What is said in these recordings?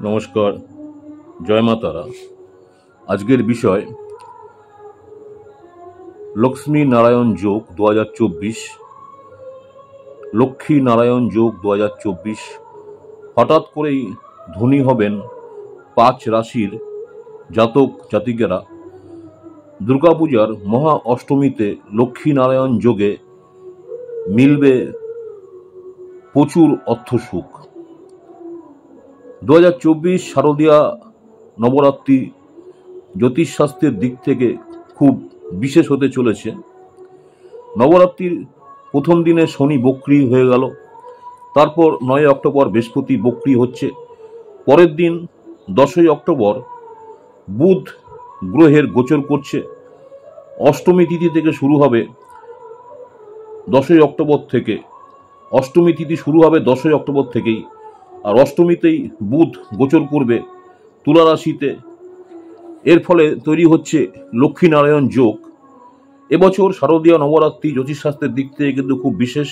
নমস্কার, জয় মা তারা। আজকের বিষয় লক্ষ্মী নারায়ণ যোগ 2024, লক্ষ্মী নারায়ণ যোগ 2024। হঠাৎ করেই ধনী হবেন 5 রাশির জাতক জাতিকেরা। দুর্গাপূজার মহা অষ্টমীতে লক্ষ্মী নারায়ণ যোগে মিলবে প্রচুর অর্থসুখ। 2024 শারদীয়া নবরাত্রি জ্যোতিষশাস্ত্রের দিক থেকে খুব বিশেষ হতে চলেছে। নবরাত্রির প্রথম দিনে শনি বক্রী হয়ে গেল, তারপর 9 অক্টোবর বৃহস্পতি বক্রী হচ্ছে, পরের দিন 10 অক্টোবর বুধ গ্রহের গোচর করছে। অষ্টমী তিথি থেকে শুরু হবে 10 অক্টোবর থেকে, অষ্টমী তিথি শুরু হবে 10 অক্টোবর থেকেই, আর অষ্টমীতেই বুধ গোচর করবে তুলা রাশিতে। এর ফলে তৈরি হচ্ছে লক্ষ্মীনারায়ণ যোগ। এবছর শারদীয় নবরাত্রি জ্যোতিষশাস্ত্রের দিক থেকে কিন্তু খুব বিশেষ,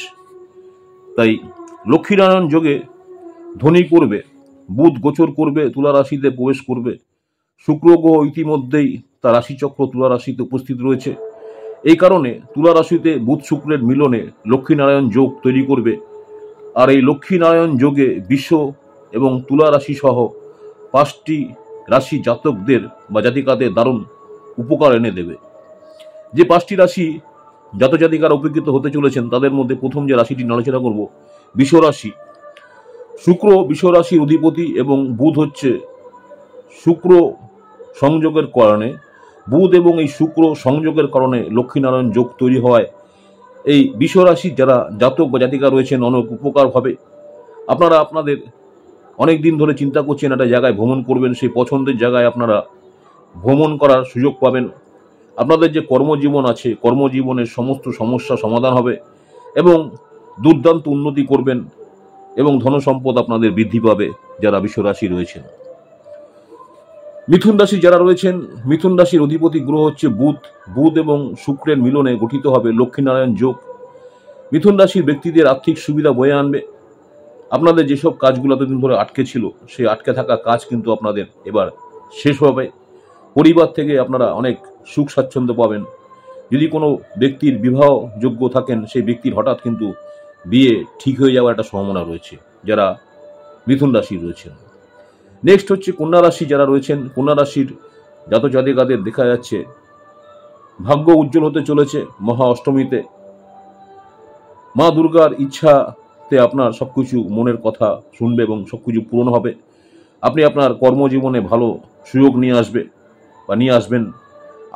তাই লক্ষ্মীনারায়ণ যোগে ধনী করবে, বুধ গোচর করবে, তুলা রাশিতে প্রবেশ করবে, শুক্র গ্রহ ইতিমধ্যেই তার রাশিচক্র তুলা রাশিতে উপস্থিত রয়েছে। এই কারণে তুলা রাশিতে বুধ শুক্রের মিলনে লক্ষ্মীনারায়ণ যোগ তৈরি করবে। আর এই লক্ষ্মীনারায়ণ যোগে বিশ্ব এবং তুলা রাশি সহ 5টি রাশি জাতকদের বা জাতিকাদের দারুণ উপকার এনে দেবে। যে 5টি রাশি জাতক জাতিকারা উপকৃত হতে চলেছেন তাদের মধ্যে প্রথম যে রাশিটি আলোচনা করব বৃষ রাশি। শুক্র বৃষ রাশির অধিপতি এবং বুধ হচ্ছে শুক্র সংযোগের কারণে, বুধ এবং এই শুক্র সংযোগের কারণে লক্ষ্মীনারায়ণ যোগ তৈরি হওয়ায় এই বৃষ রাশির যারা জাতক বা জাতিকা রয়েছেন অনেক উপকার হবে। আপনারা আপনাদের অনেক দিন ধরে চিন্তা করছেন একটা জায়গায় ভ্রমণ করবেন, সেই পছন্দের জায়গায় আপনারা ভ্রমণ করার সুযোগ পাবেন। আপনাদের যে কর্মজীবন আছে, কর্মজীবনের সমস্ত সমস্যা সমাধান হবে এবং দুর্দান্ত উন্নতি করবেন এবং ধনসম্পদ আপনাদের বৃদ্ধি পাবে যারা বৃষ রাশি রয়েছেন। মিথুন রাশি যারা রয়েছেন, মিথুন রাশির অধিপতি গ্রহ হচ্ছে বুধ। বুধ এবং শুক্রের মিলনে গঠিত হবে লক্ষ্মীনারায়ণ যোগ। মিথুন রাশির ব্যক্তিদের আর্থিক সুবিধা বয়ে আনবে। আপনাদের যেসব কাজগুলো এতদিন ধরে আটকে ছিল, সেই আটকে থাকা কাজ কিন্তু আপনাদের এবার শেষ হবে। পরিবার থেকে আপনারা অনেক সুখ স্বাচ্ছন্দ্য পাবেন। যদি কোনো ব্যক্তির বিবাহযোগ্য থাকেন, সেই ব্যক্তির হঠাৎ কিন্তু বিয়ে ঠিক হয়ে যাওয়ার একটা সম্ভাবনা রয়েছে যারা মিথুন রাশি রয়েছেন। নেক্সট হচ্ছে কন্যা রাশি যারা রয়েছেন, কন্যা রাশির জাতক জাতিকাদের দেখা যাচ্ছে ভাগ্য উজ্জ্বল হতে চলেছে মহা অষ্টমীতে। মা দুর্গার ইচ্ছাতে আপনার সবকিছু মনের কথা শুনবে এবং সবকিছু পূরণ হবে। আপনি আপনার কর্মজীবনে ভালো সুযোগ নিয়ে আসবেন।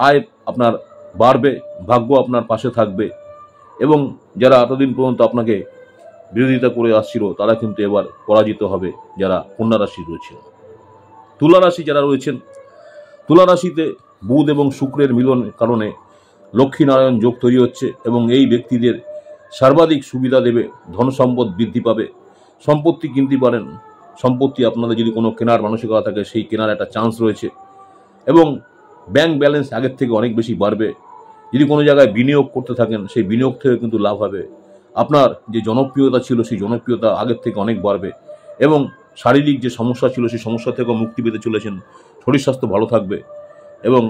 আয় আপনার বাড়বে, ভাগ্য আপনার পাশে থাকবে এবং যারা এতদিন পর্যন্ত আপনাকে বিরোধিতা করে আসছিল তারা কিন্তু এবার পরাজিত হবে যারা কন্যা রাশি রয়েছেন। তুলা রাশি যারা রয়েছেন, তুলা রাশিতে বুধ এবং শুক্রের মিলনের কারণে লক্ষ্মীনারায়ণ যোগ তৈরি হচ্ছে এবং এই ব্যক্তিদের সর্বাধিক সুবিধা দেবে, ধনসম্পদ বৃদ্ধি পাবে, সম্পত্তি কিনতে পারেন। সম্পত্তি আপনাদের যদি কোনো কেনার মানসিকতা থাকে সেই কেনার একটা চান্স রয়েছে এবং ব্যাংক ব্যালেন্স আগের থেকে অনেক বেশি বাড়বে। যদি কোনো জায়গায় বিনিয়োগ করতে থাকেন সেই বিনিয়োগ থেকে কিন্তু লাভ হবে। আপনার যে জনপ্রিয়তা ছিল সেই জনপ্রিয়তা আগের থেকে অনেক বাড়বে এবং শারীরিক যে সমস্যা ছিল সেই সমস্যা থেকেও মুক্তি পেতে চলেছেন। শরীর স্বাস্থ্য ভালো থাকবে এবং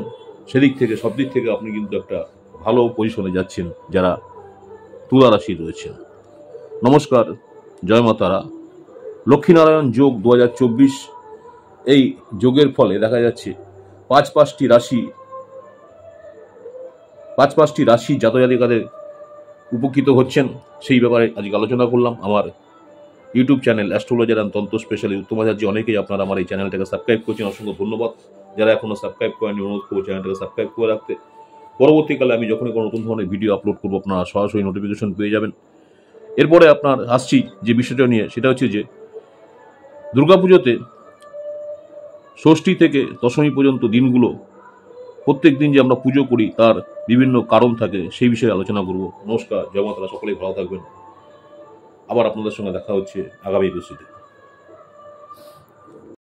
সেদিক থেকে সব দিক থেকে আপনি কিন্তু একটা ভালো পজিশনে যাচ্ছেন যারা তুলা রাশি রয়েছেন। নমস্কার, জয় মা তারা। লক্ষ্মীনারায়ণ যোগ 2024, এই যোগের ফলে দেখা যাচ্ছে 5টি রাশি জাতক জাতিকাদের উপকৃত হচ্ছেন। সেই ব্যাপারে আজকে আলোচনা করলাম। আমার ইউটিউব চ্যানেল অ্যাস্ট্রোলজার অ্যান্ড তন্ত্র স্পেশালিস্ট উত্তম আচার্য, অনেকেই আপনারা আমার এই চ্যানেলটাকে সাবস্ক্রাইব করছেন, অসংখ্য ধন্যবাদ। যারা এখনও সাবস্ক্রাইব করেনি অনুরোধ করবো চ্যানেলটাকে সাবস্ক্রাইব করে রাখতে। পরবর্তীকালে আমি যখনই কোনো নতুন ধরনের ভিডিও আপলোড করবো আপনারা সরাসরি নোটিফিকেশন পেয়ে যাবেন। এরপরে আপনার আসছি যে বিষয়টা নিয়ে, সেটা হচ্ছে যে দুর্গাপুজোতে ষষ্ঠী থেকে দশমী পর্যন্ত দিনগুলো প্রত্যেক দিন যে আমরা পুজো করি তার বিভিন্ন কারণ থাকে, সেই বিষয়ে আলোচনা করব। নমস্কার, জয় মা তারা, সকলেই ভালো থাকবেন। আবার আপনাদের সঙ্গে দেখা হচ্ছে আগামী এপিসোডে।